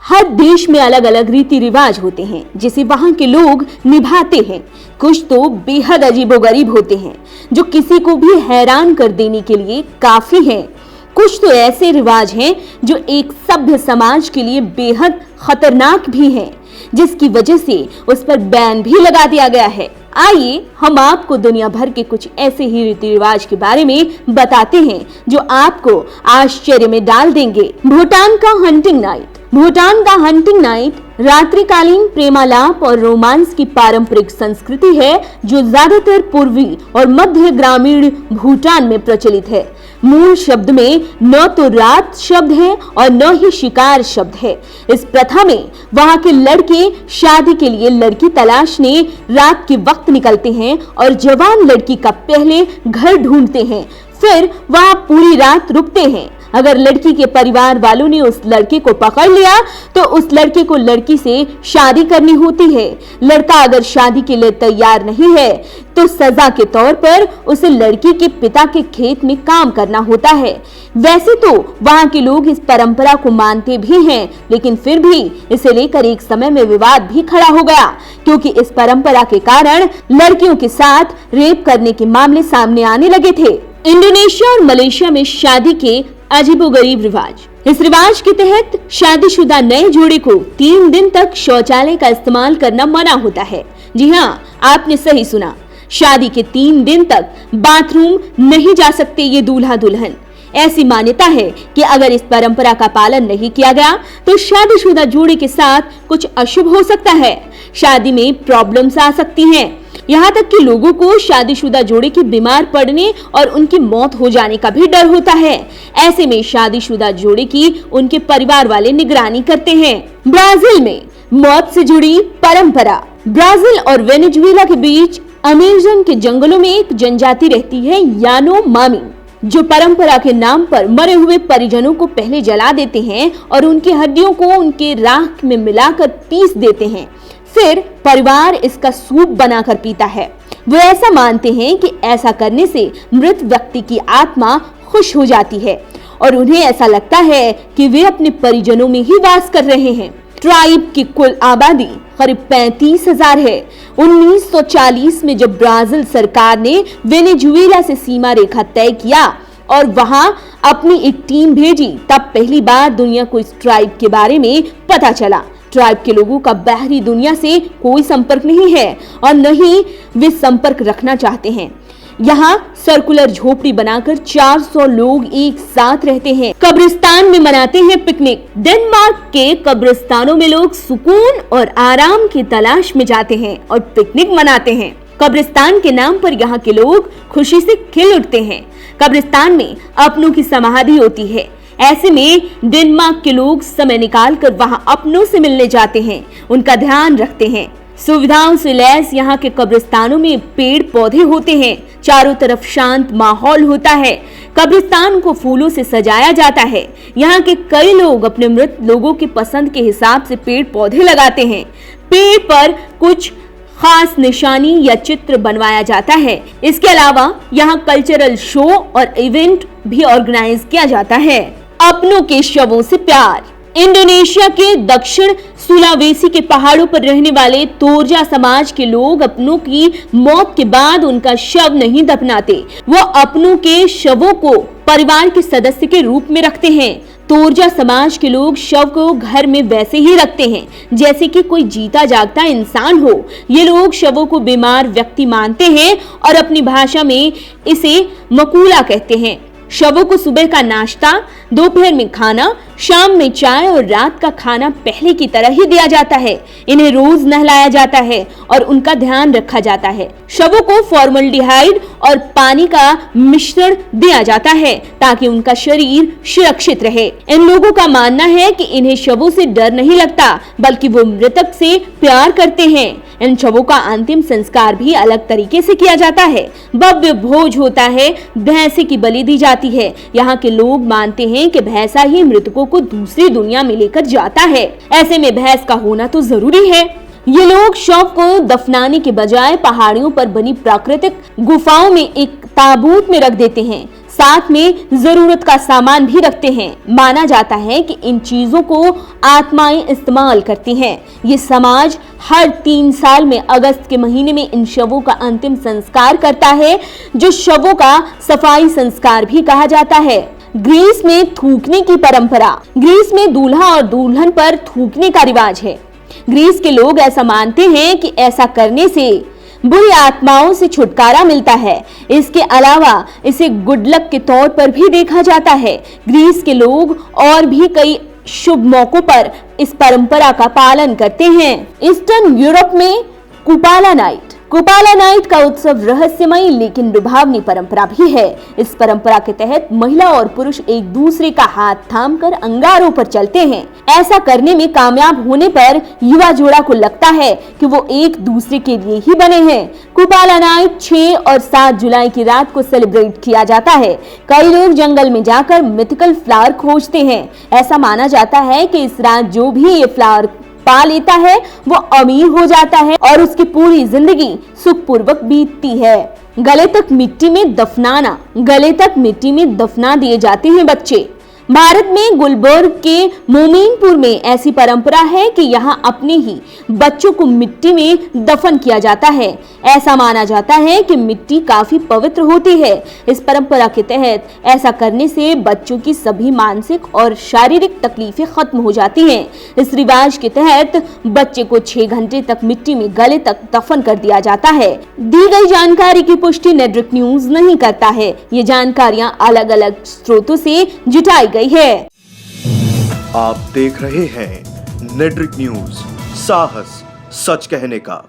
हर देश में अलग अलग रीति रिवाज होते हैं जिसे वहां के लोग निभाते हैं। कुछ तो बेहद अजीबोगरीब होते हैं जो किसी को भी हैरान कर देने के लिए काफी हैं। कुछ तो ऐसे रिवाज हैं जो एक सभ्य समाज के लिए बेहद खतरनाक भी हैं, जिसकी वजह से उस पर बैन भी लगा दिया गया है। आइए हम आपको दुनिया भर के कुछ ऐसे ही रीति रिवाज के बारे में बताते हैं जो आपको आश्चर्य में डाल देंगे। भूटान का हंटिंग नाइट। भूटान का हंटिंग नाइट रात्रिकालीन प्रेमालाप और रोमांस की पारंपरिक संस्कृति है जो ज्यादातर पूर्वी और मध्य ग्रामीण भूटान में प्रचलित है। मूल शब्द में न तो रात शब्द है और न ही शिकार शब्द है। इस प्रथा में वहां के लड़के शादी के लिए लड़की तलाशने रात के वक्त निकलते हैं और जवान लड़की का पहले घर ढूंढते हैं, फिर वहां पूरी रात रुकते हैं। अगर लड़की के परिवार वालों ने उस लड़के को पकड़ लिया तो उस लड़के को लड़की से शादी करनी होती है। लड़का अगर शादी के लिए तैयार नहीं है तो सजा के तौर पर उसे लड़की के पिता के खेत में काम करना होता है। वैसे तो वहां के लोग इस परंपरा को मानते भी हैं, लेकिन फिर भी इसे लेकर एक समय में विवाद भी खड़ा हो गया, क्योंकि इस परंपरा के कारण लड़कियों के साथ रेप करने के मामले सामने आने लगे थे। इंडोनेशिया और मलेशिया में शादी के अजीबोगरीब रिवाज। इस रिवाज के तहत शादीशुदा नए जोड़े को 3 दिन तक शौचालय का इस्तेमाल करना मना होता है। जी हाँ, आपने सही सुना, शादी के 3 दिन तक बाथरूम नहीं जा सकते ये दूल्हा दुल्हन। ऐसी मान्यता है कि अगर इस परंपरा का पालन नहीं किया गया तो शादीशुदा जोड़े के साथ कुछ अशुभ हो सकता है। शादी में प्रॉब्लम्स आ सकती हैं। यहाँ तक कि लोगों को शादीशुदा जोड़े के बीमार पड़ने और उनकी मौत हो जाने का भी डर होता है। ऐसे में शादीशुदा जोड़े की उनके परिवार वाले निगरानी करते हैं। ब्राजील में मौत से जुड़ी परंपरा। ब्राजील और वेनेजुएला के बीच अमेज़न के जंगलों में एक जनजाति रहती है, यानोमामी, जो परंपरा के नाम पर मरे हुए परिजनों को पहले जला देते हैं और उनकी हड्डियों को उनके राख में मिलाकर पीस देते हैं। फिर परिवार इसका सूप बनाकर पीता है। वो ऐसा मानते हैं कि ऐसा करने से मृत व्यक्ति की आत्मा खुश हो जाती है और उन्हें ऐसा लगता है कि वे अपने परिजनों में ही वास कर रहे हैं। ट्राइब की कुल आबादी करीब 35,000 है। 1940 में जब ब्राजील सरकार ने वेनेजुएला से सीमा रेखा तय किया और वहां अपनी एक टीम भेजी, तब पहली बार दुनिया को इस ट्राइब के बारे में पता चला। ट्राइब के लोगों का बाहरी दुनिया से कोई संपर्क नहीं है और न ही वे संपर्क रखना चाहते हैं। यहाँ सर्कुलर झोपड़ी बनाकर 400 लोग एक साथ रहते हैं। कब्रिस्तान में मनाते हैं पिकनिक। डेनमार्क के कब्रिस्तानों में लोग सुकून और आराम की तलाश में जाते हैं और पिकनिक मनाते हैं। कब्रिस्तान के नाम पर यहाँ के लोग खुशी से खिल उठते हैं। कब्रिस्तान में अपनों की समाधि होती है। ऐसे में डेनमार्क के लोग समय निकालकर वहां अपनों से मिलने जाते हैं, उनका ध्यान रखते हैं। सुविधाओं से लैस यहाँ के कब्रिस्तानों में पेड़ पौधे होते हैं। चारों तरफ शांत माहौल होता है। कब्रिस्तान को फूलों से सजाया जाता है। यहाँ के कई लोग अपने मृत लोगों के पसंद के हिसाब से पेड़ पौधे लगाते हैं। पेड़ पर कुछ खास निशानी या चित्र बनवाया जाता है। इसके अलावा यहाँ कल्चरल शो और इवेंट भी ऑर्गेनाइज किया जाता है। अपनों के शवों से प्यार। इंडोनेशिया के दक्षिण सुलावेसी के पहाड़ों पर रहने वाले तोरजा समाज के लोग अपनों की मौत के बाद उनका शव नहीं दफनाते। वो अपनों के शवों को परिवार के सदस्य के रूप में रखते हैं। तोरजा समाज के लोग शव को घर में वैसे ही रखते हैं जैसे कि कोई जीता जागता इंसान हो। ये लोग शवों को बीमार व्यक्ति मानते हैं और अपनी भाषा में इसे मकूला कहते हैं। शवों को सुबह का नाश्ता, दोपहर में खाना, शाम में चाय और रात का खाना पहले की तरह ही दिया जाता है। इन्हें रोज नहलाया जाता है और उनका ध्यान रखा जाता है। शवों को फॉर्मल्डिहाइड और पानी का मिश्रण दिया जाता है ताकि उनका शरीर सुरक्षित रहे। इन लोगों का मानना है कि इन्हें शवों से डर नहीं लगता, बल्कि वो मृतक से प्यार करते हैं। इन शवों का अंतिम संस्कार भी अलग तरीके से किया जाता है। भव्य भोज होता है, भैंसे की बलि दी जाती है। यहाँ के लोग मानते हैं कि भैंसा ही मृतकों को दूसरी दुनिया में लेकर जाता है। ऐसे में भैंस का होना तो जरूरी है। ये लोग शव को दफनाने के बजाय पहाड़ियों पर बनी प्राकृतिक गुफाओं में एक ताबूत में रख देते हैं, साथ में जरूरत का सामान भी रखते हैं। माना जाता है कि इन चीजों को आत्माएं इस्तेमाल करती हैं। ये समाज हर 3 साल में अगस्त के महीने में इन शवों का अंतिम संस्कार करता है, जो शवों का सफाई संस्कार भी कहा जाता है। ग्रीस में थूकने की परंपरा। ग्रीस में दूल्हा और दुल्हन पर थूकने का रिवाज है। ग्रीस के लोग ऐसा मानते हैं कि ऐसा करने से बुरी आत्माओं से छुटकारा मिलता है। इसके अलावा इसे गुड लक के तौर पर भी देखा जाता है। ग्रीस के लोग और भी कई शुभ मौकों पर इस परंपरा का पालन करते हैं। ईस्टर्न यूरोप में कुपाला नाइट। कुपाला नाइट का उत्सव रहस्यमयी लेकिन लुभावनी परंपरा भी है। इस परंपरा के तहत महिला और पुरुष एक दूसरे का हाथ थामकर अंगारों पर चलते हैं। ऐसा करने में कामयाब होने पर युवा जोड़ा को लगता है कि वो एक दूसरे के लिए ही बने हैं। कुपाला नाइट 6 और 7 जुलाई की रात को सेलिब्रेट किया जाता है। कई लोग जंगल में जाकर मिथिकल फ्लावर खोजते हैं। ऐसा माना जाता है कि इस रात जो भी ये फ्लावर पा लेता है वो अमीर हो जाता है और उसकी पूरी जिंदगी सुखपूर्वक बीतती है। गले तक मिट्टी में दफनाना। गले तक मिट्टी में दफना दिए जाते हैं बच्चे। भारत में गुलबर्ग के मोमीनपुर में ऐसी परंपरा है कि यहाँ अपने ही बच्चों को मिट्टी में दफन किया जाता है। ऐसा माना जाता है कि मिट्टी काफी पवित्र होती है। इस परंपरा के तहत ऐसा करने से बच्चों की सभी मानसिक और शारीरिक तकलीफें खत्म हो जाती हैं। इस रिवाज के तहत बच्चे को 6 घंटे तक मिट्टी में गले तक दफन कर दिया जाता है। दी गई जानकारी की पुष्टि नेटवर्क न्यूज नहीं करता है। ये जानकारियां अलग अलग स्रोतों से जुटाई गई है। आप देख रहे हैं नेटवर्क न्यूज, साहस सच कहने का।